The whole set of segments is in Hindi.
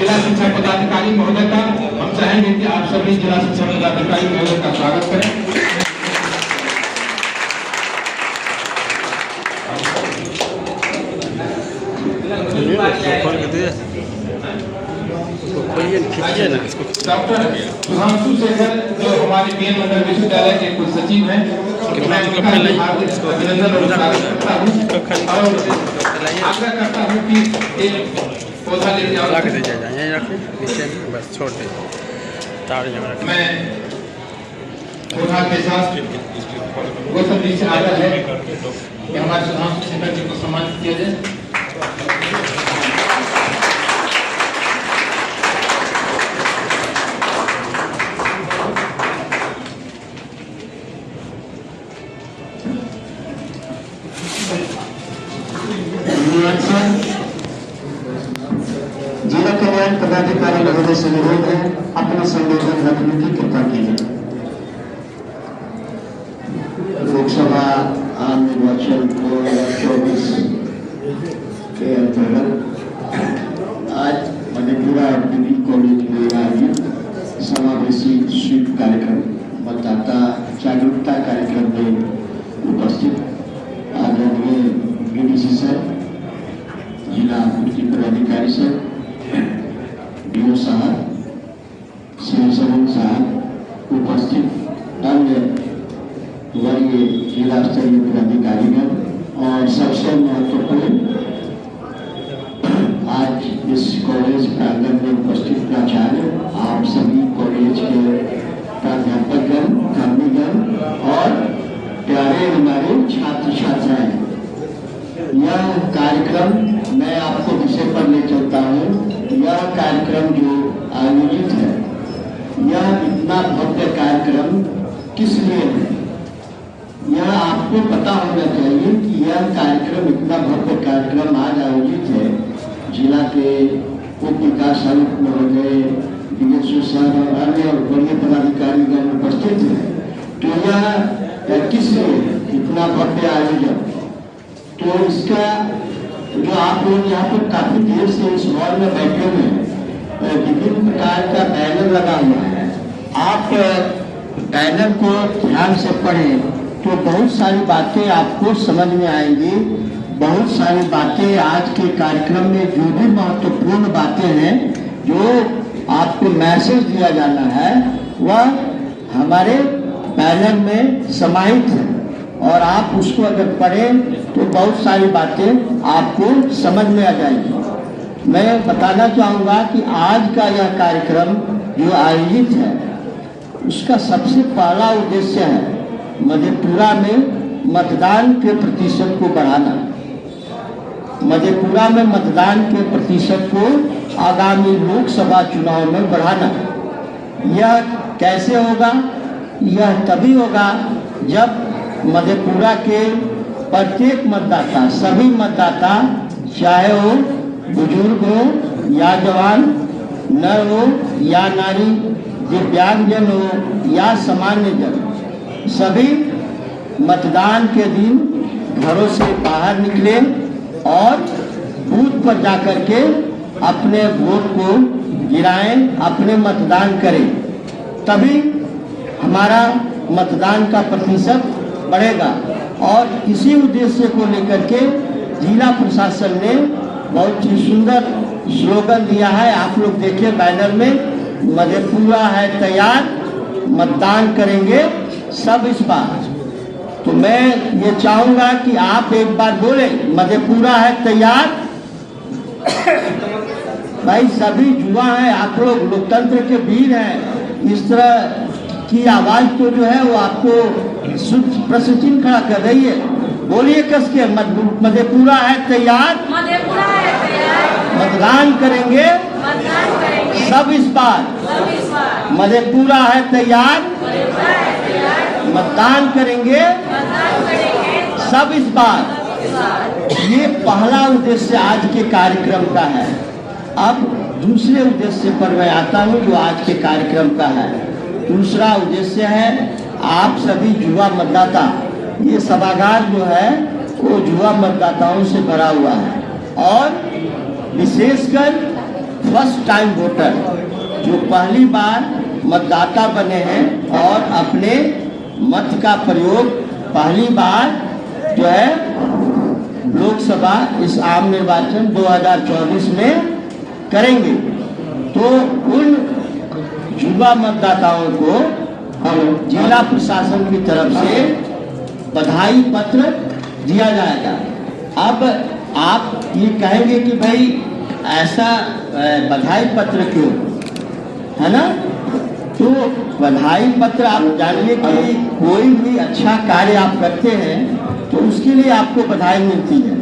जिला शिक्षा पदाधिकारी महोदय का हम चाहेंगे कि आप सभी जिला शिक्षा पदाधिकारी महोदय का स्वागत करें। डॉक्टर सुधांशु शेखर जो हमारे बीएन मंडल विश्वविद्यालय के कुल सचिव हैं, मैं उनका अभिनंदन और स्वागत करता हूँ और आग्रह करता हूँ कि एक पौधा लेके आओ। बस छोड़ दे मैं पौधा के साथ गौतम जी से आग्रह है कि हमारे सुधांशु शेखर जी को सम्मानित किया जाए। जिला कल्याण पदाधिकारी महोदय से निवेदन है अपना संबोधन रखने की कृपा कीजिए। लोकसभा आम निर्वाचन 2024 के अंतर्गत आज मधेपुरा डिग्री कॉलेज में आयोजित समावेशी स्वीप कार्यक्रम मतदाता जागरूकता कार्यक्रम में उपस्थित आदरणीय बीडीसी सर, जिला पूर्ति पदाधिकारी सर, डीओ साहब, सिविल सर्जन साहब, उपस्थित अन्य वरीय जिला स्तरीय पदाधिकारीगण और सबसे महत्वपूर्ण आज इस कॉलेज प्रांगण में उपस्थित प्राचार्य, आप सभी कॉलेज के प्राध्यापकगण, कर्मीगण और प्यारे हमारे छात्र छात्राएं, यह कार्यक्रम मैं आपको विषय पर ले चलता हूँ। यह कार्यक्रम जो आयोजित है, यह इतना भव्य कार्यक्रम किस लिए है, यह आपको पता होना चाहिए कि यह कार्यक्रम इतना भव्य कार्यक्रम आज आयोजित है। जिला के उप विकास आयुक्त महोदय, डीएसओ सर और अन्य वरीय पदाधिकारीगण उपस्थित हैं। तो यह किस लिए इतना भव्य आयोजन, तो इसका जो आप लोग यहाँ पर काफी देर से इस हॉल में बैठे हुए हैं, विभिन्न प्रकार का बैनर लगा हुआ है। आप बैनर को ध्यान से पढ़ें तो बहुत सारी बातें आपको समझ में आएंगी। बहुत सारी बातें आज के कार्यक्रम में जो भी महत्वपूर्ण बातें हैं, जो आपको मैसेज दिया जाना है, वह हमारे बैनर में समाहित है और आप उसको अगर पढ़ें तो बहुत सारी बातें आपको समझ में आ जाएंगी। मैं बताना चाहूँगा कि आज का यह कार्यक्रम जो आयोजित है, उसका सबसे पहला उद्देश्य है मधेपुरा में मतदान के प्रतिशत को बढ़ाना। मधेपुरा में मतदान के प्रतिशत को आगामी लोकसभा चुनाव में बढ़ाना। यह कैसे होगा? यह तभी होगा जब मधेपुरा के प्रत्येक मतदाता, सभी मतदाता, चाहे वो बुजुर्ग हो या जवान, नर हो या नारी, दिव्यांगजन हो या सामान्य जन, सभी मतदान के दिन घरों से बाहर निकले और बूथ पर जाकर के अपने वोट को गिराएं, अपने मतदान करें। तभी हमारा मतदान का प्रतिशत बढ़ेगा। और इसी उद्देश्य को लेकर के जिला प्रशासन ने बहुत ही सुंदर स्लोगन दिया है। आप लोग देखिए बैनर में, मधेपुरा है तैयार, मतदान करेंगे सब इस बार। तो मैं ये चाहूंगा कि आप एक बार बोले, मधेपुरा है तैयार। भाई सभी युवा हैं, आप लोग लोकतंत्र के वीर हैं। इस तरह की आवाज तो जो है वो आपको प्रश्न चिन्ह खड़ा कर रही है। बोलिए कस के, मधेपुरा है तैयार, मधेपुरा है तैयार, मतदान करेंगे सब इस बार। मधेपुरा है तैयार, मतदान करेंगे सब इस बार। ये पहला उद्देश्य आज के कार्यक्रम का है। अब दूसरे उद्देश्य पर मैं आता हूँ जो आज के कार्यक्रम का है। दूसरा उद्देश्य है आप सभी युवा मतदाता, ये सभागार जो है वो युवा मतदाताओं से भरा हुआ है और विशेषकर फर्स्ट टाइम वोटर, जो पहली बार मतदाता बने हैं और अपने मत का प्रयोग पहली बार जो है लोकसभा इस आम निर्वाचन 2024 में करेंगे। तो उन युवा मतदाताओं को हम जिला प्रशासन की तरफ से बधाई पत्र दिया जाएगा। अब आप ये कहेंगे कि भाई ऐसा बधाई पत्र क्यों, है ना? तो बधाई पत्र आप जानिए कि कोई भी अच्छा कार्य आप करते हैं तो उसके लिए आपको बधाई मिलती है।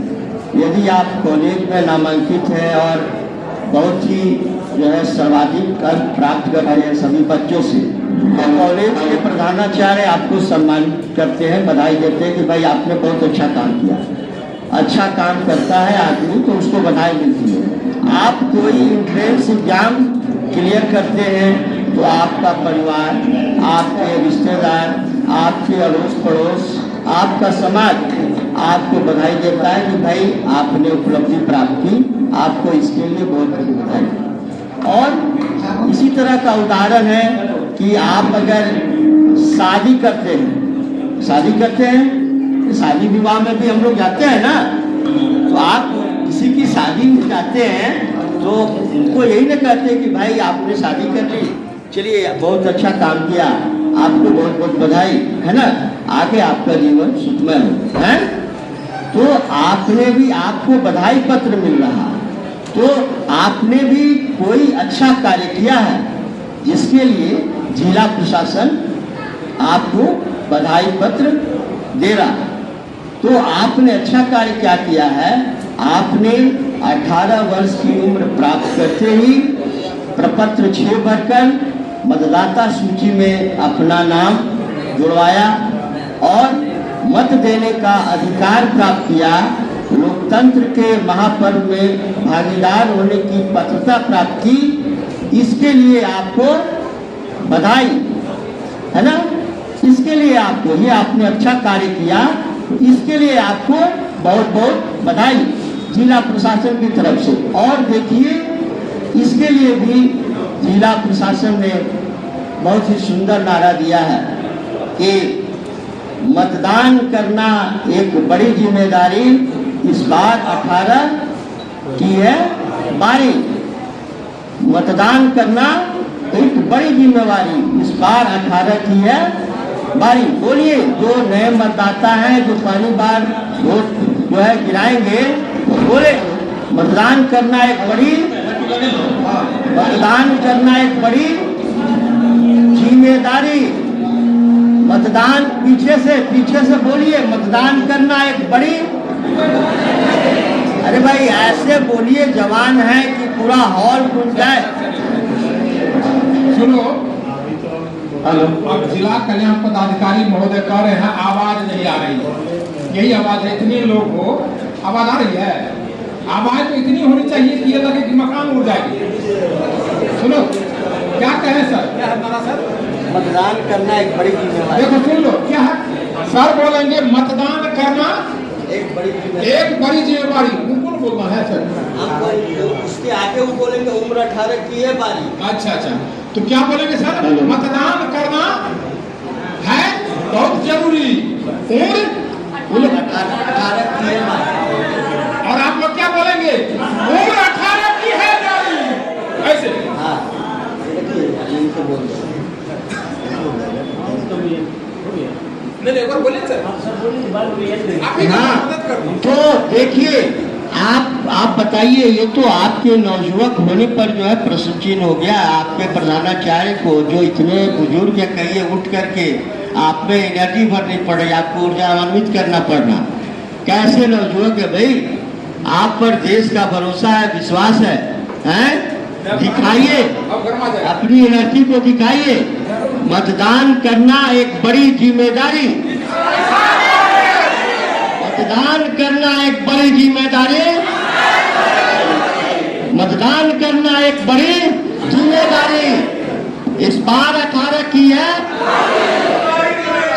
यदि आप कॉलेज में नामांकित हैं और बहुत ही जो है सर्वाधिक अंक प्राप्त कर रहे हैं सभी बच्चों से, तो कॉलेज के प्रधानाचार्य आपको सम्मानित करते हैं, बधाई देते हैं कि भाई आपने बहुत अच्छा काम किया। अच्छा काम करता है आदमी तो उसको बधाई मिलती है। आप कोई एंट्रेंस एग्जाम क्लियर करते हैं तो आपका परिवार, आपके रिश्तेदार, आपके अड़ोस पड़ोस, आपका समाज आपको बधाई देता है कि भाई आपने उपलब्धि प्राप्त की, आपको इसके लिए बहुत बहुत बधाई। और इसी तरह का उदाहरण है कि आप अगर शादी करते हैं, शादी विवाह में भी हम लोग जाते हैं ना, तो आप किसी की शादी में जाते हैं तो उनको यही ना कहते कि भाई आपने शादी कर ली, चलिए बहुत अच्छा काम किया, आपको बहुत बहुत बधाई, है ना, आगे आपका जीवन सुखमय हो, है। तो आपको बधाई पत्र मिल रहा, तो आपने भी कोई अच्छा कार्य किया है जिसके लिए जिला प्रशासन आपको बधाई पत्र दे रहा है। तो आपने अच्छा कार्य क्या किया है? आपने 18 वर्ष की उम्र प्राप्त करते ही प्रपत्र 6 भरकर मतदाता सूची में अपना नाम जुड़वाया और मत देने का अधिकार प्राप्त किया। लोकतंत्र के महापर्व में भागीदार होने की पात्रता प्राप्त की। इसके लिए आपको बधाई, है ना? इसके लिए आपको, ये आपने अच्छा कार्य किया, इसके लिए आपको बहुत बहुत बधाई जिला प्रशासन की तरफ से। और देखिए, इसके लिए भी जिला प्रशासन ने बहुत ही सुंदर नारा दिया है कि मतदान करना एक बड़ी जिम्मेदारी, इस बार 18 की है बारी। मतदान करना एक बड़ी जिम्मेदारी, इस बार 18 की है बारी। बोलिए, जो नए मतदाता हैं, जो पहली बार वोट जो है गिराएंगे, बोले मतदान करना एक बड़ी जिम्मेदारी। मतदान पीछे से बोलिए, मतदान करना एक बड़ी, अरे भाई ऐसे बोलिए, जवान है कि पूरा हॉल खुल जाए। सुनो, अब जिला कल्याण पदाधिकारी महोदय कह रहे हैं आवाज नहीं आ रही है। यही आवाज है, इतने लोग हो, आवाज आ रही है। आवाज तो इतनी होनी चाहिए कि ये लगे कि मकान उड़ जाएगी। सुनो, क्या कहें सर? क्या है हमारा सर? मतदान करना एक बड़ी जिम्मेदारी। देखो सुन लो, क्या है सर? बोलेंगे मतदान करना एक बड़ी जिम्मेदारी। उनको बोलना है सर, उसके आगे वो बोलेंगे उम्र 18 की है बारी। अच्छा, तो क्या बोलेंगे सर? मतदान करना है बहुत जरूरी, उम्र 18 की है बारी। और आप लोग क्या बोलेंगे? उम्र 18 की है जारी, ऐसे। हाँ, तो देखिए, आप बताइए, ये तो आपके नवयुवक होने पर जो है प्रश्न चिन्ह हो गया। आपके प्रधानाचार्य को, जो इतने बुजुर्ग है, कहिए उठ करके आप में एनर्जी भरनी पड़े, आपको ऊर्जान्वित करना पड़ना। कैसे नवयुवक है भाई, आप पर देश का भरोसा है, विश्वास है, हैं? दिखाइए, अपनी एनर्जी को दिखाइए। मतदान करना एक बड़ी जिम्मेदारी, मतदान करना एक बड़ी जिम्मेदारी, मतदान करना एक बड़ी जिम्मेदारी, इस बार 18 की है।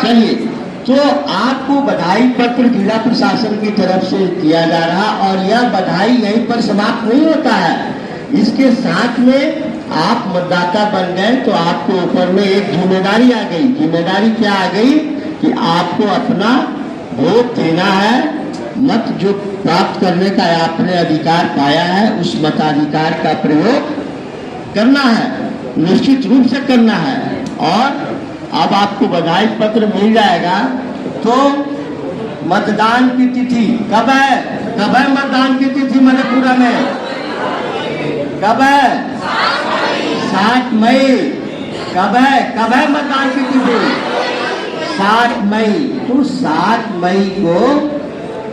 चलिए, तो आपको बधाई पत्र जिला प्रशासन की तरफ से दिया जा रहा, और यह बधाई यहीं पर समाप्त नहीं होता है। इसके साथ में आप मतदाता बन गए तो आपको ऊपर में एक जिम्मेदारी आ गई। जिम्मेदारी क्या आ गई कि आपको अपना वोट देना है। मत जो प्राप्त करने का आपने अधिकार पाया है उस मताधिकार का प्रयोग करना है, निश्चित रूप से करना है। और अब आपको बधाई पत्र मिल जाएगा। तो मतदान की तिथि कब है? कब है मतदान की तिथि मधेपुरा में? कब है? 7 मई। कब है? कब है मतदान की तिथि? 7 मई। तो 7 मई को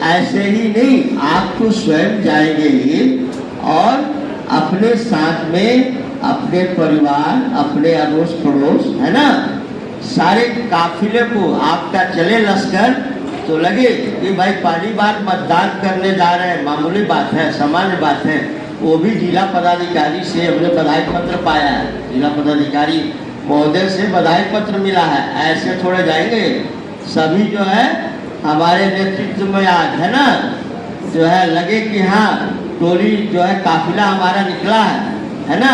ऐसे ही नहीं, आप तो स्वयं जाएंगे ही और अपने साथ में अपने परिवार, अपने अड़ोस पड़ोस, है ना, सारे काफिले को आपका चले लश्कर तो लगे कि भाई पहली बार मतदान करने जा रहे हैं, मामूली बात है, सामान्य बात है। वो भी जिला पदाधिकारी से हमने बधाई पत्र पाया है, जिला पदाधिकारी महोदय से बधाई पत्र मिला है। ऐसे थोड़े जाएंगे, सभी जो है हमारे नेतृत्व में आज, है ना, जो है लगे कि हाँ टोली जो है काफिला हमारा निकला है ना,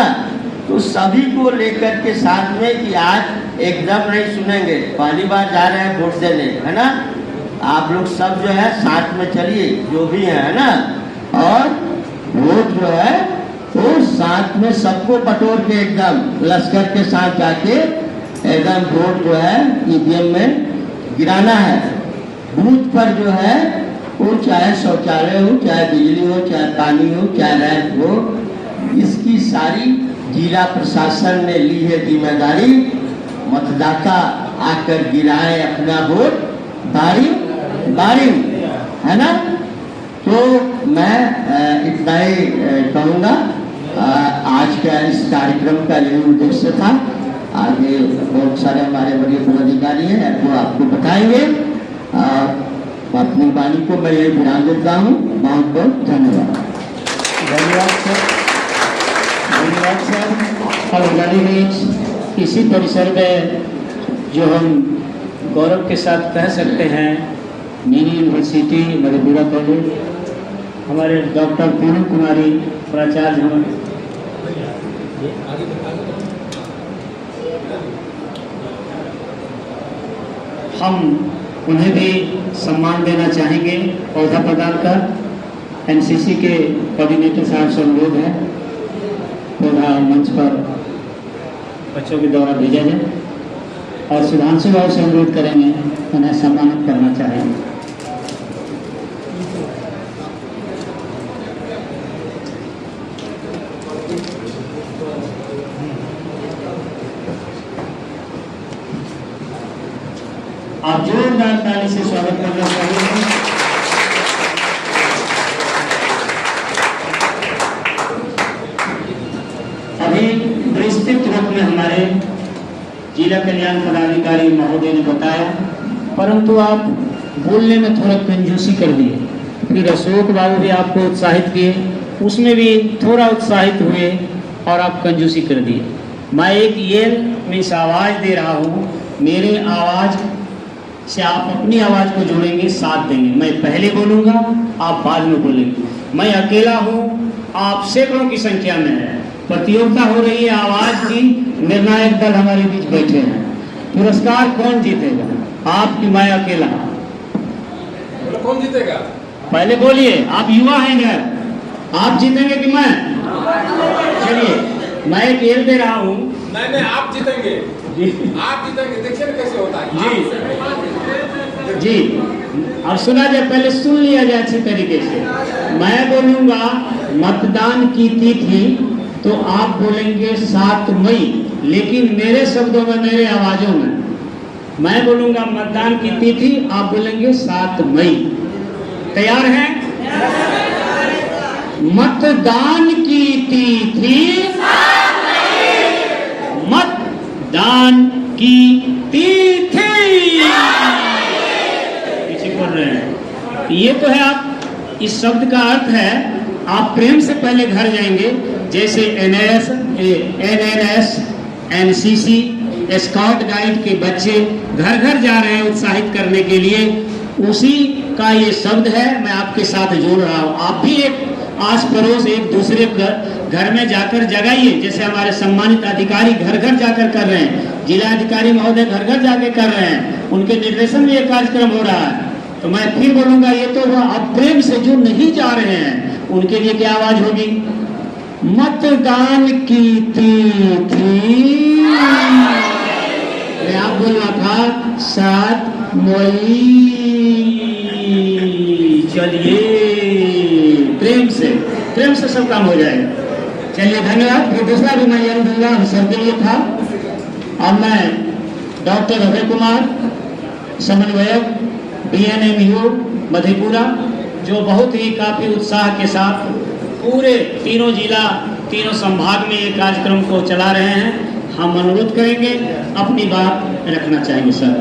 तो सभी को लेकर के साथ में कि आज एकदम नहीं सुनेंगे, पहली बार जा रहे हैं वोट देने, है ना, आप लोग सब जो है साथ में चलिए जो भी है ना, और वोट जो है वो साथ में सबको बटोर के एकदम लश्कर के साथ जाके एकदम वोट जो है ईवीएम में गिराना है। बूथ पर जो है वो चाहे शौचालय हो, चाहे बिजली हो, चाहे पानी हो, चाहे रैंप हो, इसकी सारी जिला प्रशासन ने ली है जिम्मेदारी। मतदाता आकर गिराए अपना वोट बारी बारी, है ना। तो मैं इतना ही कहूँगा। आज का इस कार्यक्रम का यही उद्देश्य था। आगे बहुत सारे हमारे बड़े पदाधिकारी हैं वो आपको बताएंगे। अपनी वाणी को मैं यही विराम देता हूँ। बहुत बहुत धन्यवाद। धन्यवाद सर, धन्यवाद सर। और हमारी इसी परिसर में जो हम गौरव के साथ कह सकते हैं मिनी यूनिवर्सिटी मधेपुरा कॉलेज, हमारे डॉक्टर पूनम कुमारी प्राचार्य हैं, हम उन्हें भी सम्मान देना चाहेंगे पौधा प्रदान कर। एनसीसी के कोऑर्डिनेटर साहब से अनुरोध है पौधा मंच पर बच्चों के द्वारा भेजा जाए और सुधांशु भाव से अनुरोध करेंगे उन्हें सम्मानित करना चाहेंगे। आप जोरदार ताली से स्वागत करना चाहिए। अभी विस्तृत रूप में हमारे जिला कल्याण पदाधिकारी महोदय ने बताया, परंतु आप बोलने में थोड़ा कंजूसी कर दिए। फिर अशोक बाबू भी आपको उत्साहित किए, उसमें भी थोड़ा उत्साहित हुए और आप कंजूसी कर दिए। मैं एक ये मीन्स आवाज़ दे रहा हूँ, मेरे आवाज़ से आप अपनी आवाज़ को जोड़ेंगे, साथ देंगे। मैं पहले बोलूँगा, आप बाद में बोलेंगे। मैं अकेला हूँ, आप सैकड़ों की संख्या में है, प्रतियोगिता हो रही है आवाज़ की, निर्णायक दल हमारे बीच बैठे हैं। पुरस्कार कौन जीतेगा? आप कि मैं अकेला? कौन जीतेगा? पहले बोलिए, आप युवा हैं घर, आप जीतेंगे कि मैं? चलिए, मैं एक खेल दे रहा हूँ। नहीं, आप जीतेंगे जी, आप जीतेंगे। देखिए कैसे होता है जी जी। अब सुना जाए, पहले सुन लिया जाए अच्छी तरीके से। मैं बोलूँगा मतदान की तिथि, तो आप बोलेंगे 7 मई, लेकिन मेरे शब्दों में, मेरे आवाज़ों में। मैं बोलूँगा मतदान की तिथि, आप बोलेंगे 7 मई। तैयार हैं? मतदान की तिथि, मतदान की तिथि। पीछे बोल रहे हैं। ये तो है, आप इस शब्द का अर्थ है, आप प्रेम से पहले घर जाएंगे, जैसे एनएनएस, एनसीसी, स्काउट गाइड के बच्चे घर घर जा रहे हैं उत्साहित करने के लिए, उसी का ये शब्द है। मैं आपके साथ जोड़ रहा हूँ। आप भी एक आस पड़ोस एक दूसरे घर में जाकर जगाइए, जैसे हमारे सम्मानित अधिकारी घर घर जाकर कर रहे हैं, जिला अधिकारी महोदय घर घर जाके कर रहे हैं, उनके निर्देशन में ये कार्यक्रम हो रहा है। तो मैं फिर बोलूंगा, ये तो वह अब प्रेम से जो नहीं जा रहे हैं उनके लिए क्या आवाज होगी? मतदान की थी आप बोलना था 7 मई। चलिए प्रेम से सब काम हो जाएगा। चलिए धन्यवाद। फिर दूसरा भी मैं यही दूंगा, हम सबके लिए था। अब मैं डॉक्टर अभय कुमार, समन्वयक BNMU मधेपुरा, जो बहुत ही काफी उत्साह के साथ पूरे तीनों जिला, तीनों संभाग में ये कार्यक्रम को चला रहे हैं, हम अनुरोध करेंगे अपनी बात रखना चाहेंगे सर।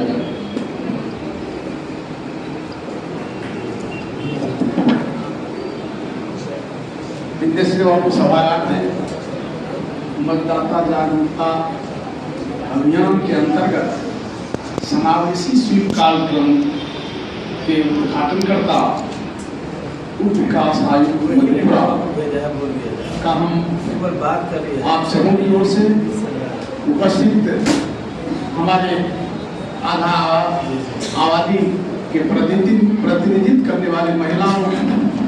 विदेशी और सवाल हैं। मतदाता जागरूकता अभियान के अंतर्गत समावेशी स्वीप कार्यक्रम के उद्घाटनकर्ता उप विकास आयुक्त मधेपुरा का हम आप सबों की ओर से उपस्थित हमारे आधा आबादी के प्रतिनिधित्व करने वाले महिलाओं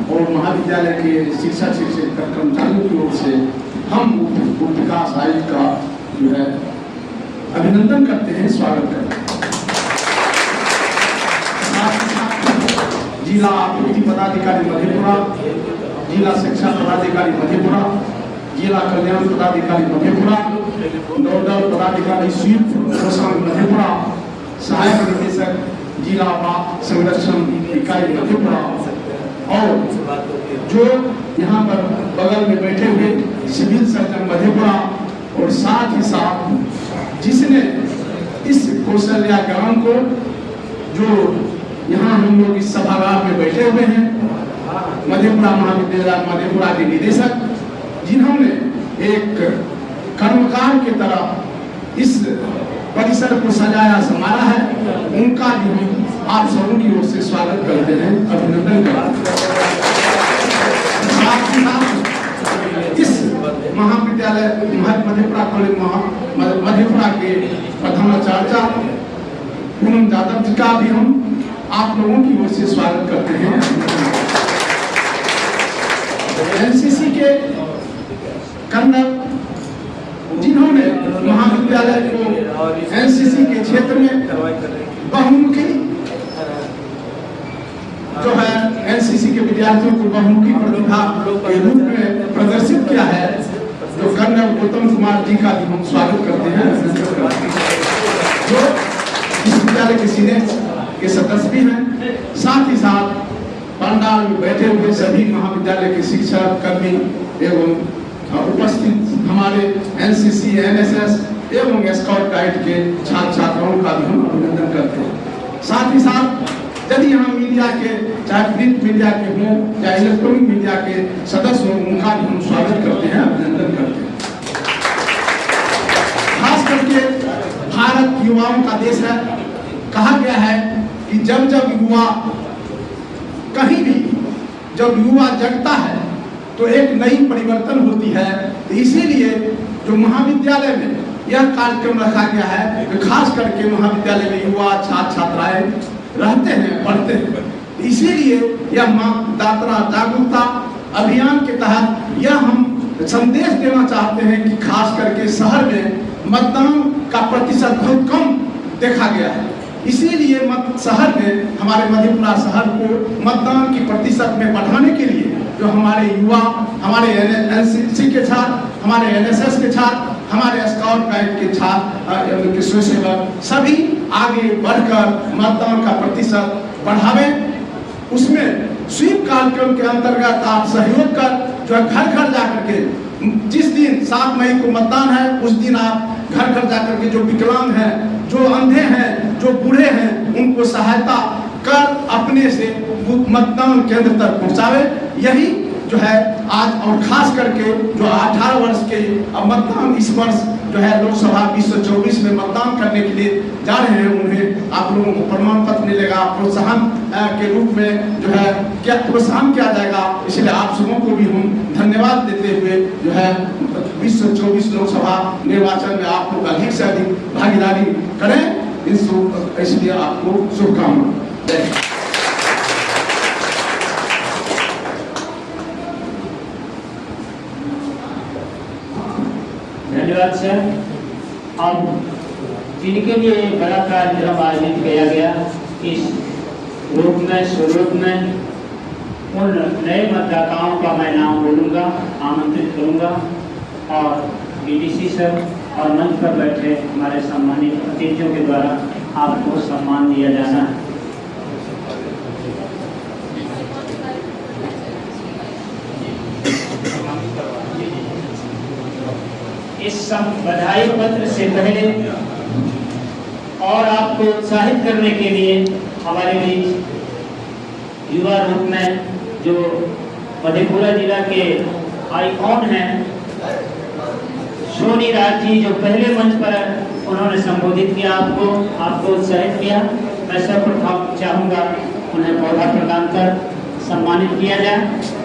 और महाविद्यालय के शिक्षक कर्मचारियों की ओर से हम उप विकास आयुक्त का जो है अभिनंदन करते हैं, स्वागत करते हैं। जिला आपूर्ति पदाधिकारी मधेपुरा, जिला शिक्षा पदाधिकारी मधेपुरा, जिला कल्याण पदाधिकारी मधेपुरा, नोडल पदाधिकारी स्वीप प्रशांत मधेपुरा, सहायक निदेशक जिला संरक्षण इकाई मधेपुरा और जो यहाँ पर बगल में बैठे हुए सिविल सर्जन मधेपुरा और साथ ही साथ जिसने इस कौशल्या ग्राम को, जो यहाँ हम लोग इस सभागार में बैठे हुए हैं, मधेपुरा महाविद्यालय मधेपुरा के निदेशक, जिन्होंने एक कर्मकार की तरह इस परिसर को सजाया संवारा है, उनका भी हम आप सबों की ओर से स्वागत करते हैं, अभिनंदन करते हैं। साथ ही साथ इस महाविद्यालय मधेपुरा कॉलेज मधेपुरा के प्रधानाचार्य पूनम यादव जी का भी हम आप लोगों की ओर से स्वागत करते हैं। एनसीसी के कर्नल, जिन्होंने महाविद्यालय को एनसीसी के क्षेत्र में बहुमुखी जो है एनसीसी के विद्यार्थियों को बहुमुखी प्रतिभा के रूप में प्रदर्शित किया है, जो कर्नल गौतम कुमार जी का भी हम स्वागत करते हैं, जो इस विद्यालय के सीनेट के सदस्य भी हैं। साथ ही साथ पंडाल में बैठे हुए सभी महाविद्यालय के शिक्षक कर्मी एवं उपस्थित हमारे एनसीसी, एनएसएस एवं स्काउट गाइड के छात्र छात्राओं का भी हम अभिनंदन करते हैं। साथ ही साथ यदि यहाँ मीडिया के, चाहे प्रिंट मीडिया के हों या इलेक्ट्रॉनिक मीडिया के सदस्य हों, उनका भी हम स्वागत करते हैं, अभिनंदन करते हैं। खास करके भारत युवाओं का देश है। कहा गया है कि जब जब युवा कहीं भी जब युवा जगता है तो एक नई परिवर्तन होती है। तो इसीलिए जो महाविद्यालय में यह कार्यक्रम रखा गया है, तो खास करके महाविद्यालय में युवा छात्र छात्राएं रहते हैं, पढ़ते हैं। इसीलिए यह मतदाता जागरूकता अभियान के तहत यह हम संदेश देना चाहते हैं कि खास करके शहर में मतदान का प्रतिशत बहुत कम देखा गया है। इसीलिए शहर में, हमारे मधेपुरा शहर को मतदान की प्रतिशत में बढ़ाने के लिए जो हमारे युवा, हमारे एनसीसी के छात्र, हमारे एनएसएस के छात्र, हमारे स्काउट गाइड के छात्र के स्वयंसेवक सभी आगे बढ़कर मतदान का प्रतिशत बढ़ावें। उसमें स्वीप कार्यक्रम के अंतर्गत आप सहयोग कर जो घर घर जाकर के, जिस दिन 7 मई को मतदान है उस दिन आप घर घर जाकर के जो विकलांग हैं, जो अंधे हैं, जो बूढ़े हैं, उनको सहायता कर अपने से मतदान केंद्र तक पहुंचावे। यही जो है आज और खास करके जो 18 वर्ष के अब मतदान इस वर्ष जो है लोकसभा 2024 में मतदान करने के लिए जा रहे हैं, उन्हें आप लोगों को प्रमाण पत्र मिलेगा, प्रोत्साहन के रूप में जो है क्या प्रोत्साहन किया जाएगा। इसलिए आप सबों को भी हम धन्यवाद देते हुए जो है 2024 लोकसभा निर्वाचन में आप लोग अधिक से अधिक भागीदारी करें, इसलिए आपको शुभकामनाएं। धन्यवाद सर। अब जिनके लिए बड़ा कार्यक्रम आयोजित किया गया, इस रूप में स्वरूप में उन नए मतदाताओं का मैं नाम बोलूँगा, आमंत्रित करूँगा और डीडीसी सर और मंच पर बैठे हमारे सम्मानित अतिथियों के द्वारा आपको सम्मान दिया जाना है। इस सब बधाई पत्र से पहले और आपको उत्साहित करने के लिए हमारे बीच युवा रूप में जो मधेपुरा जिला के आइकॉन हैं सोनी राज जी, जो पहले मंच पर उन्होंने संबोधित किया, आपको उत्साहित किया। मैं सर्वप्रथम चाहूँगा उन्हें पौधा प्रदान कर सम्मानित किया जाए।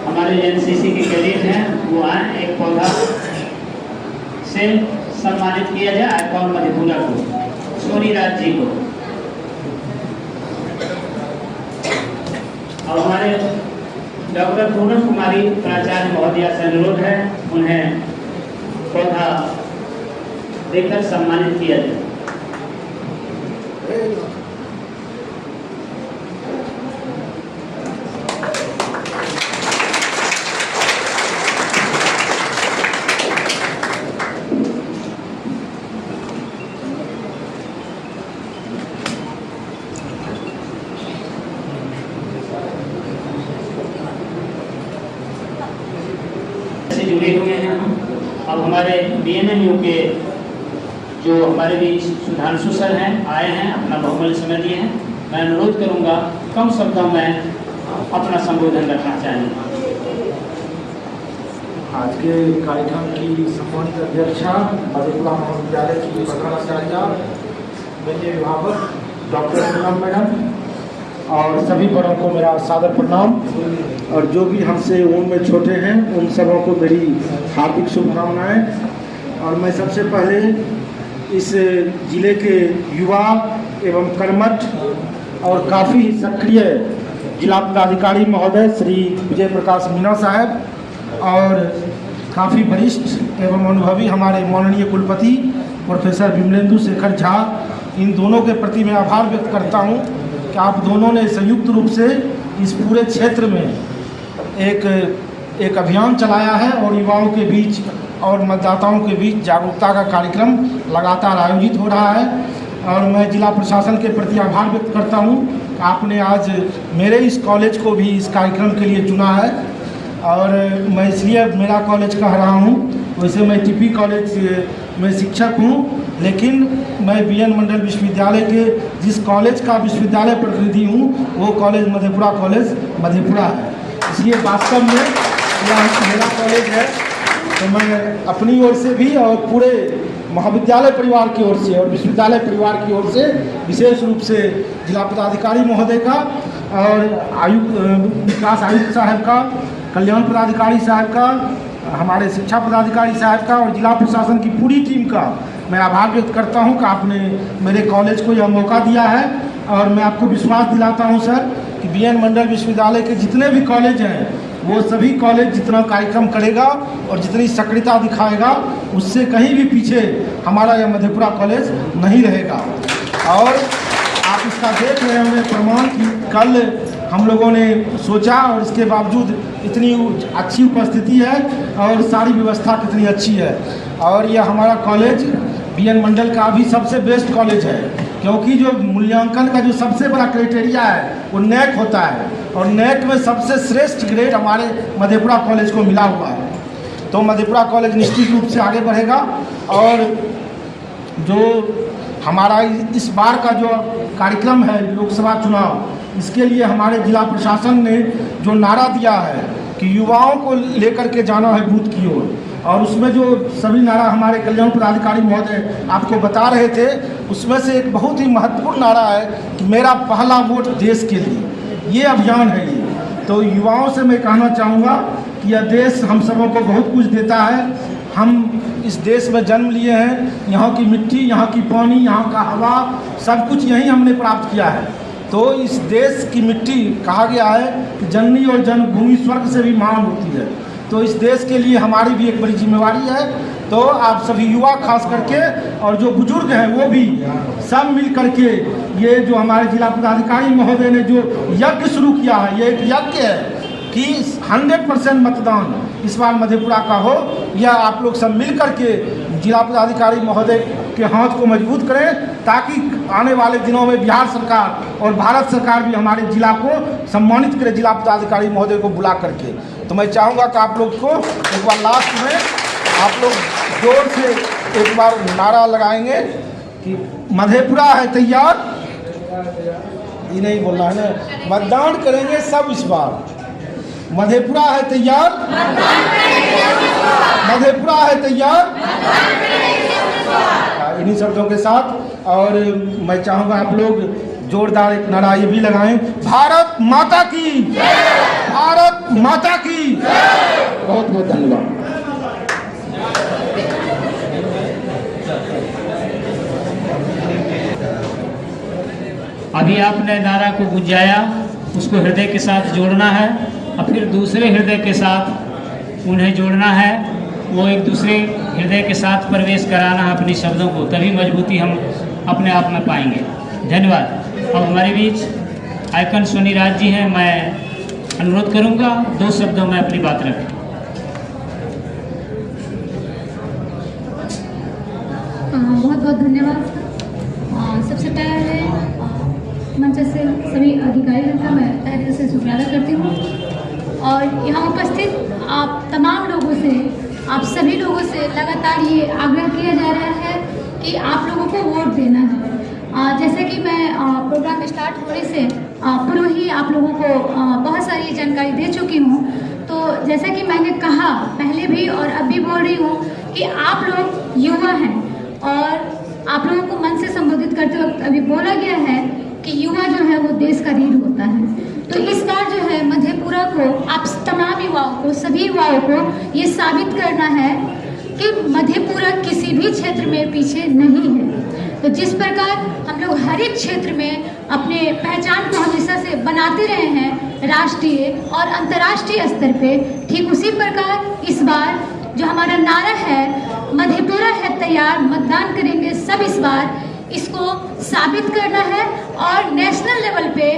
हमारे एनसीसी के कैडेट हैं, वो आए, एक पौधा से सम्मानित किया जाए आइकॉन मधेपुरा को, सोनी राज जी को। और हमारे डॉक्टर पूनम कुमारी प्राचार्य महोदया से अनुरोध है उन्हें पौधा देकर सम्मानित किया जाए। जुड़े हुए हैं हम। अब हमारे बीएनएमयू के जो हमारे बीच सुधांशु सर हैं, आए हैं, अपना बहुमूल्य समय दिए हैं। मैं अनुरोध करूंगा कम शब्दों में अपना संबोधन रखना चाहेंगे। आज के कार्यक्रम की सम्मानित अध्यक्षा मधेपुरा महाविद्यालय की प्रधानाचार्य विद्या विभागक डॉक्टर पूनम मैडम और सभी बड़ों को मेरा सादर प्रणाम, और जो भी हमसे उम्र में छोटे हैं उन सबों को मेरी हार्दिक शुभकामनाएं। और मैं सबसे पहले इस जिले के युवा एवं कर्मठ और काफ़ी सक्रिय जिला पदाधिकारी महोदय श्री विजय प्रकाश मीना साहब और काफ़ी वरिष्ठ एवं अनुभवी हमारे माननीय कुलपति प्रोफेसर विमलेंदु शेखर झा, इन दोनों के प्रति मैं आभार व्यक्त करता हूं कि आप दोनों ने संयुक्त रूप से इस पूरे क्षेत्र में एक अभियान चलाया है और युवाओं के बीच और मतदाताओं के बीच जागरूकता का कार्यक्रम लगातार आयोजित हो रहा है। और मैं जिला प्रशासन के प्रति आभार व्यक्त करता हूं कि आपने आज मेरे इस कॉलेज को भी इस कार्यक्रम के लिए चुना है। और मैं इसलिए मेरा कॉलेज कह रहा हूं, वैसे मैं टीपी कॉलेज में शिक्षक हूं, लेकिन मैं बीएन मंडल विश्वविद्यालय के जिस कॉलेज का विश्वविद्यालय प्रतिनिधि हूं वो कॉलेज मधेपुरा कॉलेज मधेपुरा है। इसलिए वास्तव में यह मेरा कॉलेज है। तो मैं अपनी ओर से भी और पूरे महाविद्यालय परिवार की ओर से और विश्वविद्यालय परिवार की ओर से विशेष रूप से जिला पदाधिकारी महोदय का और विकास आयुक्त साहब का, कल्याण पदाधिकारी साहब का, हमारे शिक्षा पदाधिकारी साहब का और जिला प्रशासन की पूरी टीम का मैं आभार व्यक्त करता हूं कि आपने मेरे कॉलेज को यह मौका दिया है। और मैं आपको विश्वास दिलाता हूं सर कि बीएन मंडल विश्वविद्यालय के जितने भी कॉलेज हैं वो सभी कॉलेज जितना कार्यक्रम करेगा और जितनी सक्रियता दिखाएगा उससे कहीं भी पीछे हमारा यह मधेपुरा कॉलेज नहीं रहेगा। और आप इसका देख रहे होंगे प्रमाण कि कल हम लोगों ने सोचा और इसके बावजूद इतनी अच्छी उपस्थिति है और सारी व्यवस्था कितनी अच्छी है। और यह हमारा कॉलेज बीएन मंडल का भी सबसे बेस्ट कॉलेज है, क्योंकि जो मूल्यांकन का जो सबसे बड़ा क्राइटेरिया है वो नेट होता है और नेट में सबसे श्रेष्ठ ग्रेड हमारे मधेपुरा कॉलेज को मिला हुआ है। तो मधेपुरा कॉलेज निश्चित रूप से आगे बढ़ेगा। और जो हमारा इस बार का जो कार्यक्रम है लोकसभा चुनाव, इसके लिए हमारे जिला प्रशासन ने जो नारा दिया है कि युवाओं को लेकर के जाना है बूथ की ओर, और उसमें जो सभी नारा हमारे कल्याण पदाधिकारी महोदय आपको बता रहे थे, उसमें से एक बहुत ही महत्वपूर्ण नारा है कि मेरा पहला वोट देश के लिए। ये अभियान है ये। तो युवाओं से मैं कहना चाहूँगा कि यह देश हम सबों को बहुत कुछ देता है। हम इस देश में जन्म लिए हैं, यहाँ की मिट्टी, यहाँ की पानी, यहाँ का हवा, सब कुछ यहीं हमने प्राप्त किया है। तो इस देश की मिट्टी, कहा गया है कि जननी और जन्मभूमि स्वर्ग से भी महान होती है। तो इस देश के लिए हमारी भी एक बड़ी जिम्मेवारी है। तो आप सभी युवा खास करके और जो बुजुर्ग हैं वो भी सब मिल करके, ये जो हमारे जिला पदाधिकारी महोदय ने जो यज्ञ शुरू किया है, ये एक यज्ञ है कि 100% मतदान इस बार मधेपुरा का हो। यह आप लोग सब मिल करके जिला पदाधिकारी महोदय के हाथ को मजबूत करें, ताकि आने वाले दिनों में बिहार सरकार और भारत सरकार भी हमारे जिला को सम्मानित करे, जिला पदाधिकारी महोदय को बुला करके। तो मैं चाहूँगा कि आप लोग को एक बार लास्ट में आप लोग जोर से एक बार नारा लगाएंगे कि मधेपुरा है तैयार, ये नहीं बोलना है ना, मतदान करेंगे सब इस बार। मधेपुरा है तैयार, मधेपुरा है तैयार, इन्हीं शब्दों के साथ। और मैं चाहूँगा आप लोग जोरदार एक नारा ये भी लगाएं, भारत माता की, भारत माता की। बहुत बहुत धन्यवाद। अभी आपने नारा को गुंजाया, उसको हृदय के साथ जोड़ना है और फिर दूसरे हृदय के साथ उन्हें जोड़ना है। वो एक दूसरे हृदय के साथ प्रवेश कराना है अपने शब्दों को, तभी मजबूती हम अपने आप में पाएंगे। धन्यवाद। अब हमारे बीच आइकन सोनी राज जी हैं, मैं अनुरोध करूंगा 2 शब्दों में अपनी बात रखें। बहुत बहुत धन्यवाद। सबसे पहले मंच से सभी अधिकारियों का मैं तहे दिल से शुक्रिया करती हूँ, और यहाँ उपस्थित आप तमाम लोगों से, आप सभी लोगों से लगातार ये आग्रह किया जा रहा है कि आप लोगों को वोट देना है। जैसे कि मैं प्रोग्राम स्टार्ट होने से पूर्व ही आप लोगों को बहुत सारी जानकारी दे चुकी हूँ। तो जैसा कि मैंने कहा पहले भी और अब भी बोल रही हूँ कि आप लोग युवा हैं, और आप लोगों को मन से संबोधित करते वक्त अभी बोला गया है कि युवा जो है वो देश का रीढ़ होता है। तो इस बार जो है मधेपुरा को, आप तमाम युवाओं को, सभी युवाओं को ये साबित करना है कि मधेपुरा किसी भी क्षेत्र में पीछे नहीं है। तो जिस प्रकार हम लोग हर एक क्षेत्र में अपने पहचान को हमेशा से बनाते रहे हैं राष्ट्रीय और अंतर्राष्ट्रीय स्तर पे, ठीक उसी प्रकार इस बार जो हमारा नारा है मधेपुरा है तैयार, मतदान करेंगे सब, इस बार इसको साबित करना है और नेशनल लेवल पे,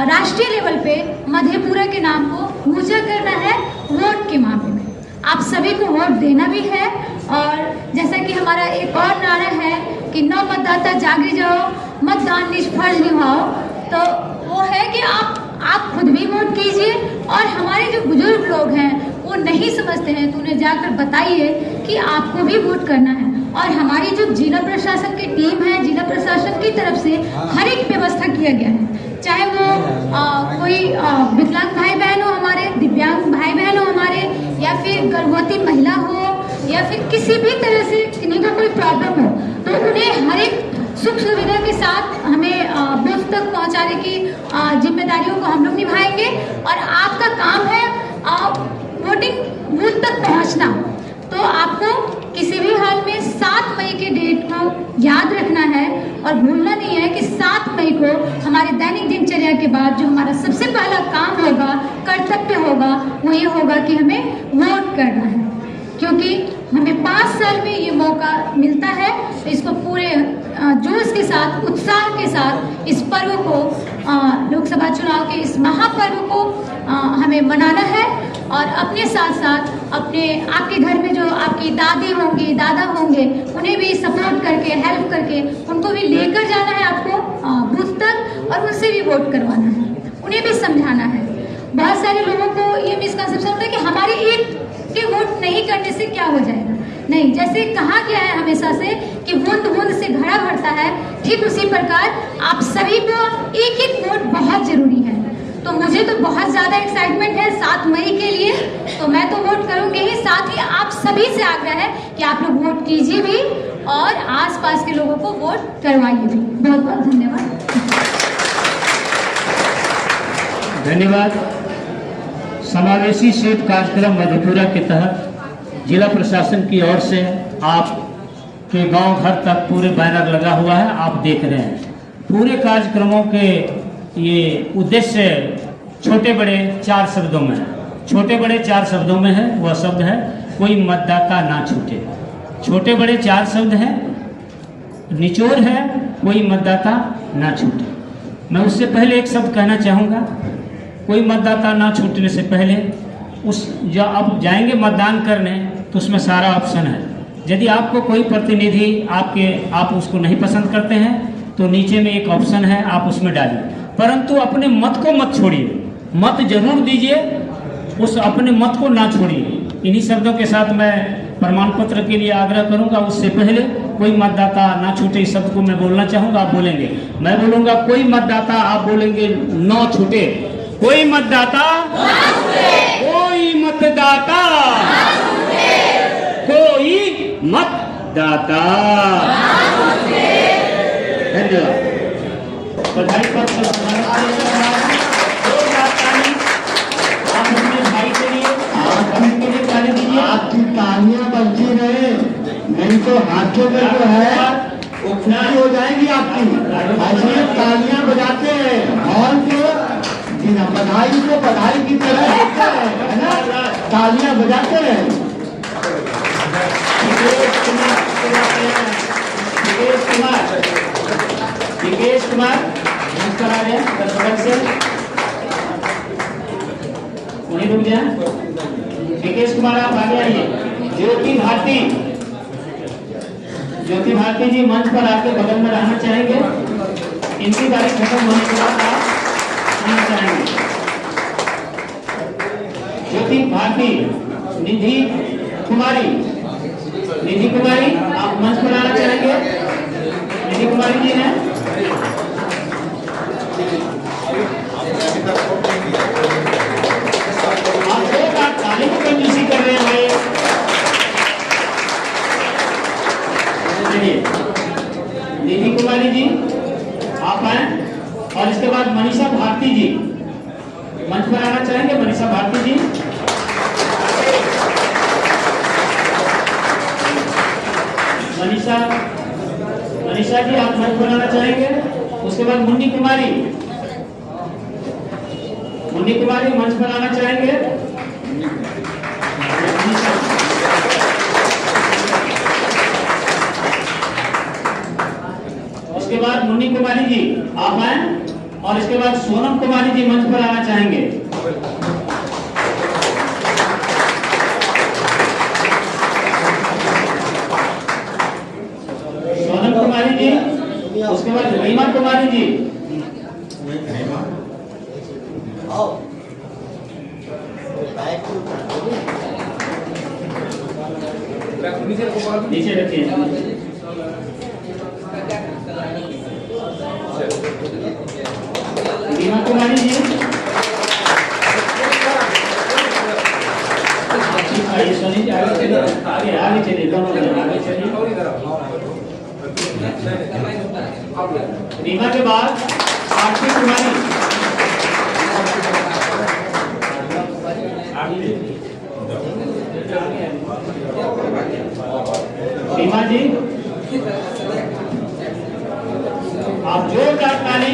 राष्ट्रीय लेवल पे मधेपुरा के नाम को ऊंचा करना है वोट के मामले में। आप सभी को वोट देना भी है, और जैसा कि हमारा एक और नारा है कि नौ मतदाता जागे जाओ, मतदान निज फर्ज निभाओ, तो वो है कि आप खुद भी वोट कीजिए, और हमारे जो बुजुर्ग लोग हैं वो नहीं समझते हैं तो उन्हें जाकर बताइए कि आपको भी वोट करना है। और हमारी जो जिला प्रशासन की टीम है, जिला प्रशासन की तरफ से हर एक व्यवस्था किया गया है, चाहे वो कोई विकलांग भाई बहन हो हमारे, दिव्यांग भाई बहन हो हमारे, या फिर गर्भवती महिला हो, या फिर किसी भी तरह से किन्हीं का कोई प्रॉब्लम हो, तो उन्हें हर एक सुख सुविधा के साथ हमें बूथ तक पहुंचाने की जिम्मेदारियों को हम लोग निभाएंगे। और आपका काम है वोटिंग बूथ तक पहुंचना। तो आपको किसी भी हाल में 7 मई के डेट को याद रखना है, और भूलना नहीं है कि 7 मई को हमारे दैनिक दिनचर्या के बाद जो हमारा सबसे पहला काम होगा, कर्तव्य होगा, वो ये होगा कि हमें वोट करना है, क्योंकि हमें 5 साल में ये मौका मिलता है। तो इसको पूरे जोश के साथ, उत्साह के साथ इस पर्व को, लोकसभा चुनाव के इस महापर्व को हमें मनाना है, और अपने साथ साथ अपने आपके घर में जो आपकी दादी होंगी, दादा होंगे, उन्हें भी सपोर्ट करके, हेल्प करके, उनको भी लेकर जाना है आपको बूथ तक, और उनसे भी वोट करवाना है, उन्हें भी समझाना है। बहुत सारे लोगों को ये मिसकंसेप्शन होता है कि हमारी एक के वोट नहीं करने से क्या हो जाएगा। नहीं, जैसे कहा गया है हमेशा से कि बूंद बूंद से घड़ा भरता है, ठीक उसी प्रकार आप सभी को एक एक वोट बहुत जरूरी है। तो मुझे तो बहुत ज़्यादा एक्साइटमेंट है 7 मई के लिए, तो मैं तो वोट करूंगी ही। साथ ही आप सभी से आग्रह है कि आप लोग वोट कीजिए भी और आसपास के लोगों को वोट करवाइए भी। बहुत बहुत धन्यवाद। धन्यवाद। समावेशी सेब कार्यक्रम मधेपुरा के तहत जिला प्रशासन की ओर से आपके गांव घर तक पूरे बैनर लगा हुआ है, आप देख रहे हैं। पूरे कार्यक्रमों के ये उद्देश्य छोटे बड़े 4 शब्दों में है। छोटे बड़े 4 शब्दों में है, वह शब्द है कोई मतदाता ना छूटे। छोटे बड़े 4 शब्द हैं, निचोड़ है कोई मतदाता ना छूटे। मैं उससे पहले एक शब्द कहना चाहूँगा, कोई मतदाता ना छूटने से पहले उस जो आप जाएंगे मतदान करने तो उसमें सारा ऑप्शन है। यदि आपको कोई प्रतिनिधि आप उसको नहीं पसंद करते हैं तो नीचे में एक ऑप्शन है, आप उसमें डालिए, परंतु अपने मत को मत छोड़िए। मत जरूर दीजिए, उस अपने मत को ना छोड़िए। इन्हीं शब्दों के साथ मैं प्रमाण पत्र के लिए आग्रह करूंगा। उससे पहले कोई मतदाता ना छूटे इस शब्द को मैं बोलना चाहूंगा, आप बोलेंगे। मैं बोलूंगा कोई मतदाता, आप बोलेंगे न छूटे। कोई मतदाता, कोई मतदाता, कोई मतदाता। धन्यवाद। बधाई पत्र आपकी तालियां बजती रहे, नहीं तो हाथों में जो है वो खुशी हो जाएगी आपकी। ऐसे तालियां बजाते हैं हॉल के बिना बधाई को बधाई की तरह है ना, तालियां बजाते हैं। विकेश कुमार नमस्कार आ रहे हैं दर्शक से वहीं रुक जाए। विकेश कुमार आप आगे आइए। ज्योति भारती, ज्योति भारती जी मंच पर आके बगल में रहना चाहेंगे। इनकी तारीख खत्म होने के बाद आप आना चाहेंगे। ज्योति भारती, निधि कुमारी, निधि कुमारी आप मंच पर आना चाहेंगे। निधि कुमारी जी ने आप एक बार ताली को कंजूसी कर रहे हैं भाई। चलिए निधि कुमारी जी आप आए और इसके बाद मनीषा भारती जी मंच पर आना चाहेंगे। मनीषा भारती जी, मनीषा जी आप मंच पर आना चाहेंगे। उसके बाद मुन्नी कुमारी, मुन्नी कुमारी मंच पर आना चाहेंगे। उसके बाद मुन्नी कुमारी जी आप आए और इसके बाद सोनम कुमारी जी मंच पर आना चाहेंगे। सोनम कुमारी जी, उसके बाद रीमा कुमारी जी, नीचे रखिए। रीमा कुमारी जी, आइए सोनी जी आगे चलिए, आगे चलिए, दोनों आगे चलिए। रीमा के बाद आरती कुमारी, रीमा जी आप जोरदार ताली।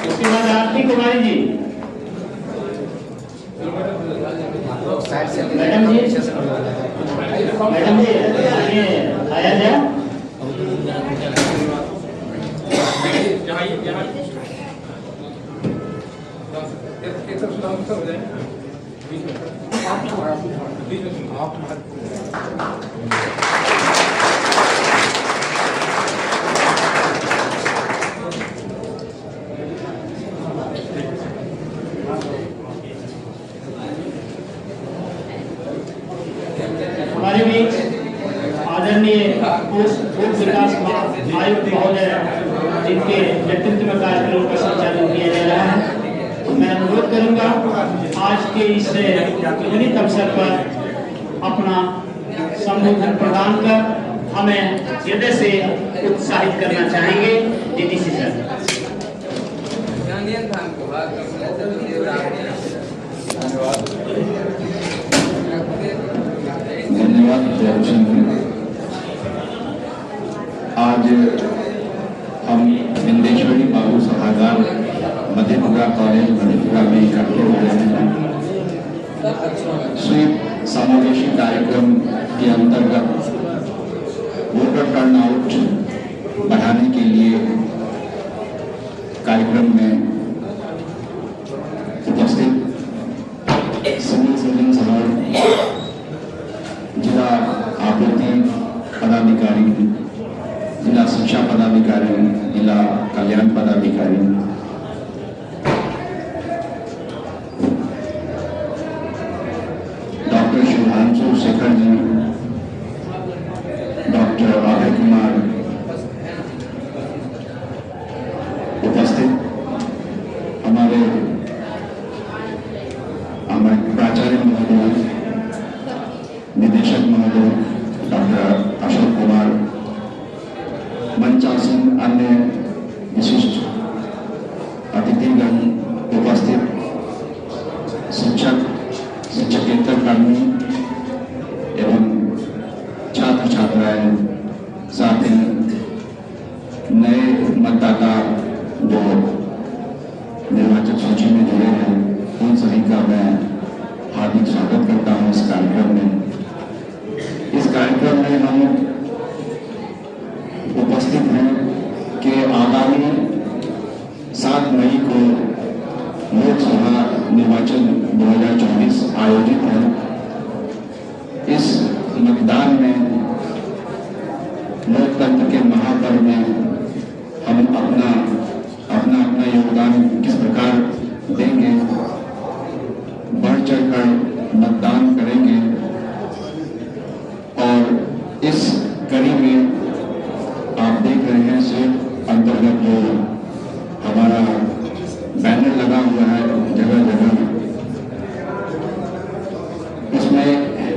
उसके बाद आरती कुमारी जी, मैडम जी, मैडम जी आया जाए। हमारे बीच आदरणीय पूर्व विकास आयुक्त महोदय इनके नेतृत्व में कार्यक्रम का संचालन किया जा रहा है। तो मैं अनुरोध करूंगा आज के इस पुनीत अवसर पर अपना संबोधन प्रदान कर हमें हृदय से उत्साहित करना चाहेंगे डीडीसी सर। धन्यवाद जयभूषण। आज हम विंदेश्वरी बाबू सभागार मधेपुरा कॉलेज मधेपुरा में इकट्ठे हुए हैं। स्वीप समावेशी कार्यक्रम के अंतर्गत वोटर टर्नआउट बढ़ाने के लिए कार्यक्रम में उपस्थित सिविल सर्जन साहब, जिला आपूर्ति पदाधिकारी, जिला शिक्षा पदाधिकारी, जिला कल्याण पदाधिकारी, डॉक्टर शुभांशु शेखर जी, डॉक्टर अभय कुमार, उपस्थित हमारे प्राचार्य महोदय, निदेशक महोदय डॉक्टर अशोक कुमार, मंचासीन अन्य विशिष्ट अतिथिगण, उपस्थित शिक्षक, शिक्षकेतर कर्मी एवं छात्र छात्राएं, साथ ही नए मतदाता जो निर्वाचक सूची में जुड़े हैं, उन सभी का मैं हार्दिक स्वागत करता हूं इस कार्यक्रम में। इस कार्यक्रम में हम उपस्थित हैं कि आगामी 7 मई को लोकसभा निर्वाचन 2024 आयोजित है। इस मतदान में, लोकतंत्र के महापर्व में हम अपना योगदान किस प्रकार देंगे, बढ़ चढ़कर मतदान करेंगे। और इस कड़ी में आप देख रहे हैं स्वीप अंतर्गत जो हमारा बैनर लगा हुआ है जगह जगह, उसमें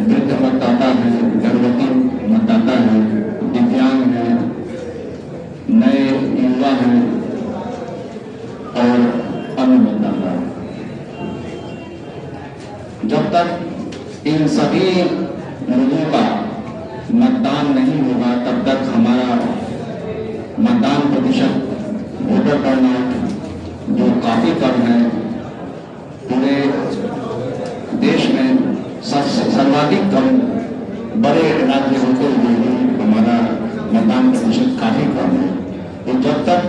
वृद्ध मतदाता है, गर्भवती मतदाता है, दिव्यांग है, नए युवा हैं और अन्य मतदाता। जब तक इन सभी लोगों का मतदान नहीं होगा, तब तक हमारा मतदान प्रतिशत, वोटर टर्नआउट जो काफी कम है, पूरे देश में सर्वाधिक कम बड़े राज्य होते हुए भी हमारा मतदान प्रतिशत काफी कम है। तो जब तक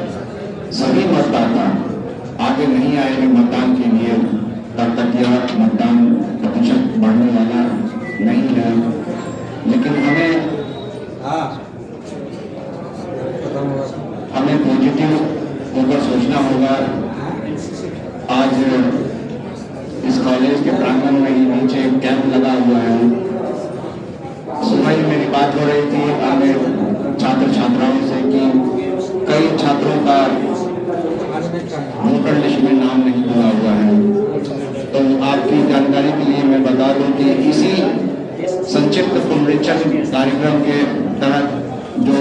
सभी मतदाता आगे नहीं आएंगे मतदान के लिए, तब तक यह मतदान प्रतिशत बढ़ने वाला नहीं है। लेकिन हमें पॉजिटिव होकर सोचना होगा। आज इस कॉलेज के प्रांगण में ही नीचे एक कैंप लगा हुआ है। सुबह ही मेरी बात हो रही थी अन्य छात्र छात्राओं से कि कई छात्रों का वोटर लिस्ट में नाम नहीं जुड़ा हुआ है। तो आपकी जानकारी के लिए मैं बता दूं कि इसी संक्षिप्त पुनरीक्षण कार्यक्रम के तहत जो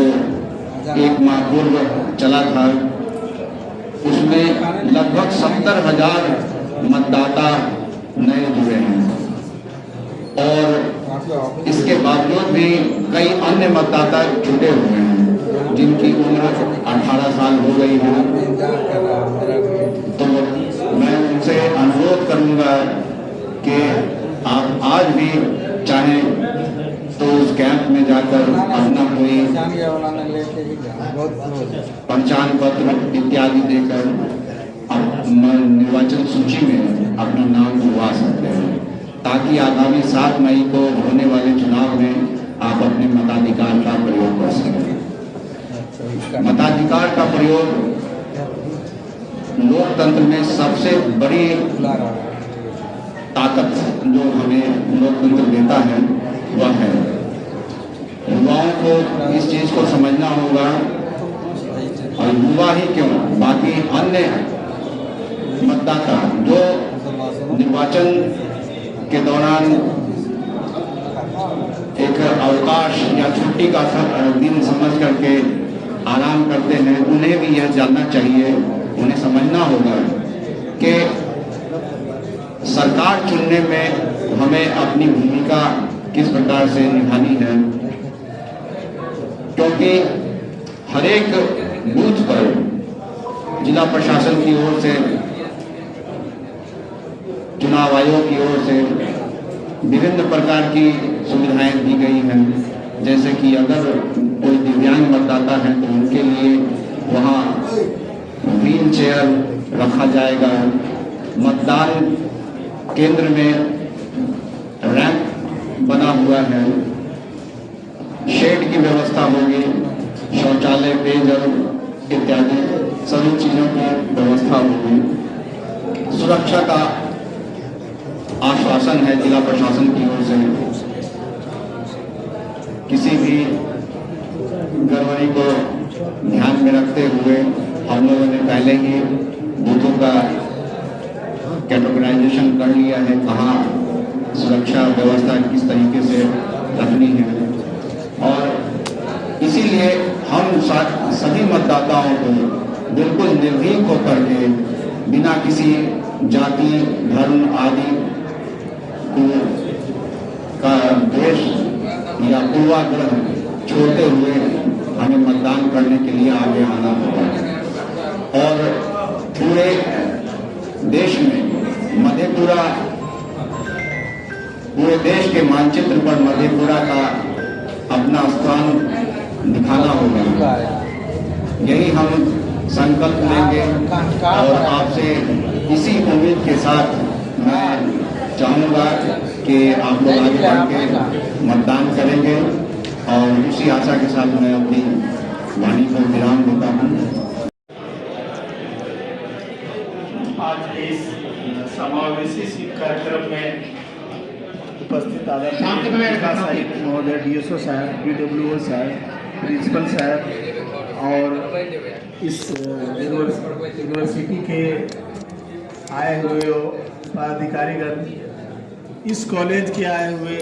1 माह पूर्व चला था, उसमें लगभग 70,000 मतदाता नए जुड़े हैं और इसके बावजूद भी कई अन्य मतदाता जुड़े हुए हैं जिनकी उम्र 18 साल हो गई है। तो मैं उनसे अनुरोध करूंगा कि आप आज भी चाहें तो उस कैंप में जाकर अपना कोई पहचान पत्र इत्यादि देकर निर्वाचन सूची में अपना नाम जुड़वा सकते हैं, ताकि आगामी 7 मई को होने वाले चुनाव में आप अपने मताधिकार का प्रयोग कर सकें। मताधिकार का प्रयोग लोकतंत्र में सबसे बड़ी ताकत जो हमें लोकतंत्र देता है वह है। युवाओं को इस चीज को समझना होगा और युवा ही क्यों, बाकी अन्य मतदाता जो निर्वाचन के दौरान एक अवकाश या छुट्टी का दिन समझ करके आराम करते हैं, उन्हें भी यह जानना चाहिए, उन्हें समझना होगा कि सरकार चुनने में हमें अपनी भूमिका किस प्रकार से निभानी है, क्योंकि हर एक बूथ पर जिला प्रशासन की ओर से, चुनाव आयोग की ओर से विभिन्न प्रकार की सुविधाएं दी गई हैं। जैसे कि अगर कोई दिव्यांग मतदाता है तो उनके लिए वहाँ व्हील चेयर रखा जाएगा, मतदान केंद्र में रैंप बना हुआ है, शेड की व्यवस्था होगी, शौचालय, पेयजल इत्यादि सभी चीज़ों की व्यवस्था होगी। सुरक्षा का आश्वासन है जिला प्रशासन की ओर से, किसी भी गड़बड़ी को ध्यान में रखते हुए हम लोगों ने पहले ही बूथों का कैटेगराइजेशन कर लिया है, कहाँ सुरक्षा व्यवस्था किस तरीके से रखनी है। और इसीलिए हम सभी मतदाताओं को बिल्कुल निर्भीक होकर के बिना किसी जाति, धर्म आदि का द्वेष या पूर्वाग्रह छोड़ते हुए हमें मतदान करने के लिए आगे आना होगा। और पूरे देश में मधेपुरा, पूरे देश के मानचित्र पर मधेपुरा का अपना स्थान दिखाना होगा। यही हम संकल्प लेंगे और आपसे इसी उम्मीद के साथ मैं चाहूँगा कि आप लोग आगे बढ़ के मतदान करेंगे और उसी आशा के साथ मैं अपनी वाणी को विराम देता हूँ। आज इस समावेशी कार्यक्रम में उपस्थित आदरणीय साहिब महोदय, DSO साहब, PWO साहब, प्रिंसिपल साहब और इस यूनिवर्सिटी के आए हुए पदाधिकारीगण, इस कॉलेज के आए हुए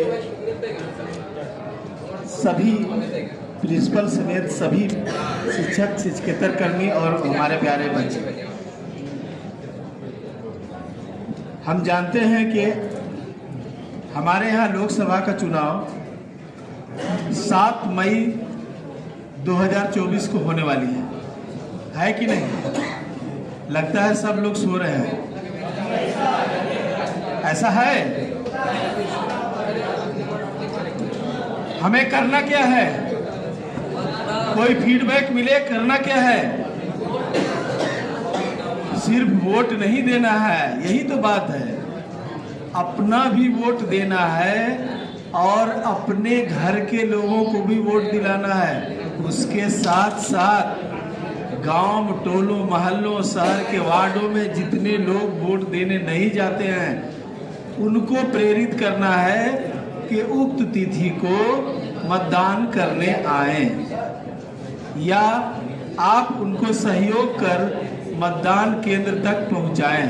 सभी प्रिंसिपल समेत सभी शिक्षक, शिक्षकेतर कर्मी और हमारे प्यारे बच्चे, हम जानते हैं कि हमारे यहाँ लोकसभा का चुनाव 7 मई 2024 को होने वाली है कि नहीं? लगता है सब लोग सो रहे हैं, ऐसा है? हमें करना क्या है? कोई फीडबैक मिले, करना क्या है? सिर्फ वोट नहीं देना है, यही तो बात है। अपना भी वोट देना है और अपने घर के लोगों को भी वोट दिलाना है। उसके साथ साथ गांव, टोलों, मोहल्लों, शहर के वार्डों में जितने लोग वोट देने नहीं जाते हैं, उनको प्रेरित करना है कि उक्त तिथि को मतदान करने आए, या आप उनको सहयोग कर मतदान केंद्र तक पहुंचाएं।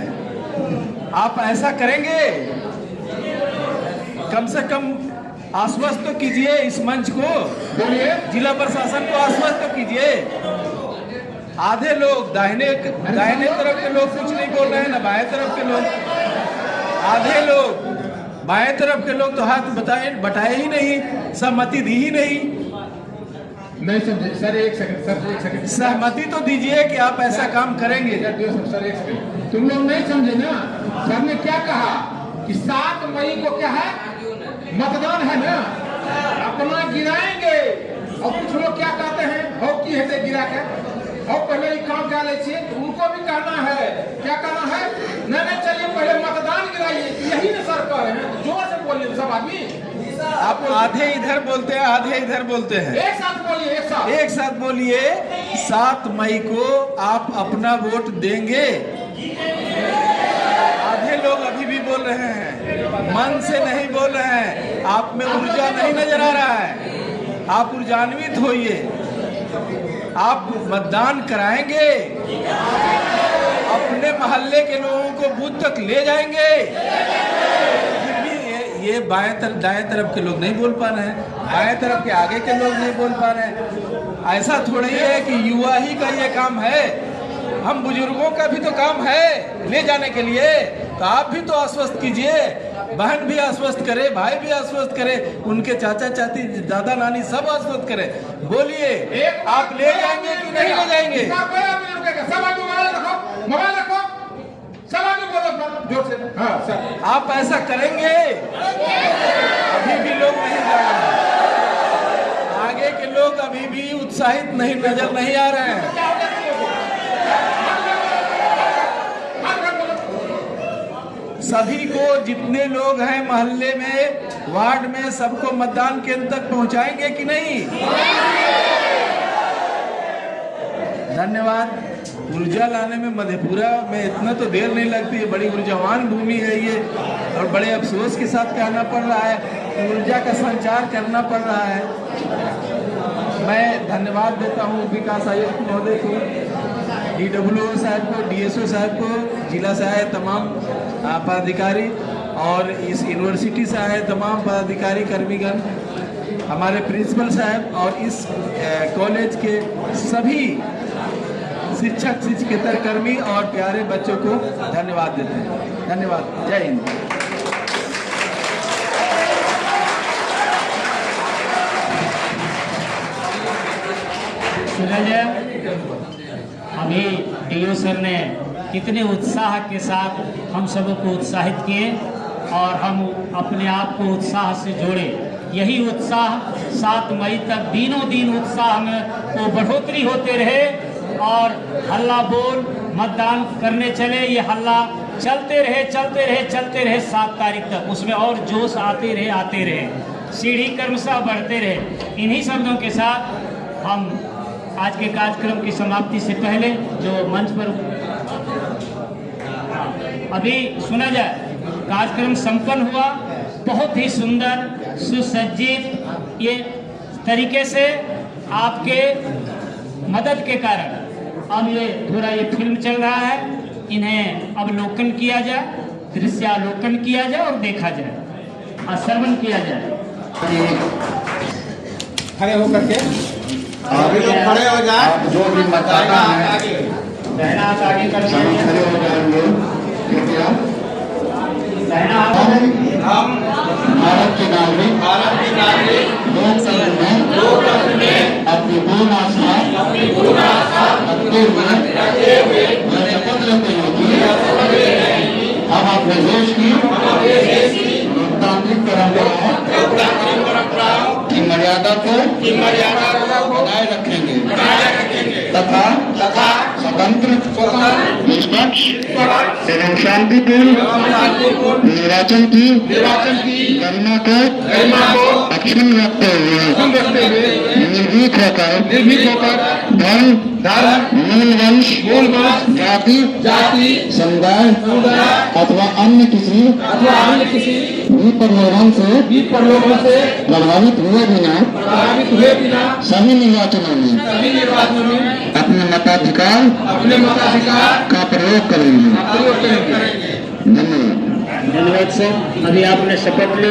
आप ऐसा करेंगे? कम से कम आश्वस्त तो कीजिए इस मंच को, जिला प्रशासन को आश्वस्त तो कीजिए। आधे लोग दाहिने तरफ के लोग कुछ नहीं बोल रहे हैं, ना बाएं तरफ के लोग। आधे लोग बाएं तरफ के लोग तो हाथ बटाए ही नहीं, सहमति दी ही नहीं समझे। सर एक सेकंड, सहमति तो दीजिए कि आप ऐसा काम करेंगे। सर एक सेकंड, तुम लोग नहीं समझे ना। सर ने क्या कहा कि 7 मई को क्या है, मतदान है ना, अपना गिराएंगे। और कुछ लोग क्या कहते हैं, हॉकी है गिरा के, और पहले ही काम क्या ले, तो उनको भी कहना है, क्या कहना है, नहीं चलिए पहले मतदान गिराइए। यही ना सर कह रहे हैं, जोर से बोलिए सब आदमी। आप आधे इधर बोलते हैं, आधे इधर बोलते हैं। एक साथ बोलिए, एक साथ बोलिए। 7 मई को आप अपना वोट देंगे। आधे लोग अभी भी बोल रहे हैं, मन से नहीं बोल रहे हैं, आप में ऊर्जा नहीं नजर आ रहा है। आप ऊर्जान्वित होइए। आप मतदान कराएंगे? अपने मोहल्ले के लोगों को बूथ तक ले जाएंगे? फिर भी ये बाएं तरफ दाएं तरफ के लोग नहीं बोल पा रहे हैं, बाएं तरफ के आगे के लोग नहीं बोल पा रहे हैं। ऐसा थोड़ा ही है कि युवा ही का ये काम है, हम बुजुर्गों का भी तो काम है ले जाने के लिए। तो आप भी तो आश्वस्त कीजिए, बहन भी आश्वस्त करे, भाई भी आश्वस्त करे, उनके चाचा चाची दादा नानी सब आश्वस्त करे। बोलिए, आप ले जाएंगे कि नहीं ले जाएंगे? मोबाइल रखो, सब आदमी बोलो जोर से। हाँ सर, आप ऐसा करेंगे? अभी भी लोग नहीं जा रहे हैं, आगे के लोग अभी भी उत्साहित नहीं नजर नहीं आ रहे हैं। सभी को, जितने लोग हैं मोहल्ले में, वार्ड में, सबको मतदान केंद्र तक पहुंचाएंगे कि नहीं? धन्यवाद। ऊर्जा लाने में मधेपुरा में इतना तो देर नहीं लगती है, बड़ी ऊर्जावान भूमि है ये, और बड़े अफसोस के साथ कहना पड़ रहा है, ऊर्जा का संचार करना पड़ रहा है। मैं धन्यवाद देता हूँ विकास आयुक्त महोदय को, DWO साहब को, DSO साहब को, जिला से आए तमाम पदाधिकारी और इस यूनिवर्सिटी से आए तमाम पदाधिकारी कर्मीगण, हमारे प्रिंसिपल साहब और इस कॉलेज के सभी शिक्षक शिक्षकेतर कर्मी और प्यारे बच्चों को धन्यवाद देते हैं। धन्यवाद। जय हिंद। सुना जाए, अभी DO सर ने कितने उत्साह के साथ हम सबों को उत्साहित किए और हम अपने आप को उत्साह से जोड़े। यही उत्साह 7 मई तक दिनों दिन उत्साह में वो बढ़ोतरी होते रहे और हल्ला बोल मतदान करने चले, ये हल्ला चलते रहे 7 तारीख तक, उसमें और जोश आते रहे, सीढ़ी क्रमशः बढ़ते रहे। इन्हीं शब्दों के साथ हम आज के कार्यक्रम की समाप्ति से पहले जो मंच पर अभी सुना जाए, कार्यक्रम संपन्न हुआ बहुत ही सुंदर सुसज्जित ये तरीके से आपके मदद के कारण। अब ये थोड़ा ये फिल्म चल रहा है, इन्हें अवलोकन किया जाए, दृश्यालोकन किया जाए और देखा जाए और श्रवण किया जाए। खड़े होकर के आप खड़े हो जाए, आप जो भी मतदाता है आगे कर सभी खड़े हो जाएंगे कृपया। हम भारत के नागरिक लोकतंत्र में अपनी पूर्ण आस्था रखते हुए मैं शपथ लेते हैं कि हम अपने देश की लोकतांत्रिक परंपराओं की मर्यादा को बनाए रखेंगे तथा स्वतंत्र निष्पक्ष एवं शांतिपूर्ण निर्वाचन की गरिमा को अक्षुण्ण रखते हुए निर्भीक होकर धर्म मूल वंश जाति समुदाय अथवा अन्य किसी भी प्रलोभन से प्रभावित हुए बिना सभी निर्वाचनों में अपने मताधिकार का प्रयोग करेंगे। धन्यवाद। धन्यवाद सर। अभी आपने शपथ ली।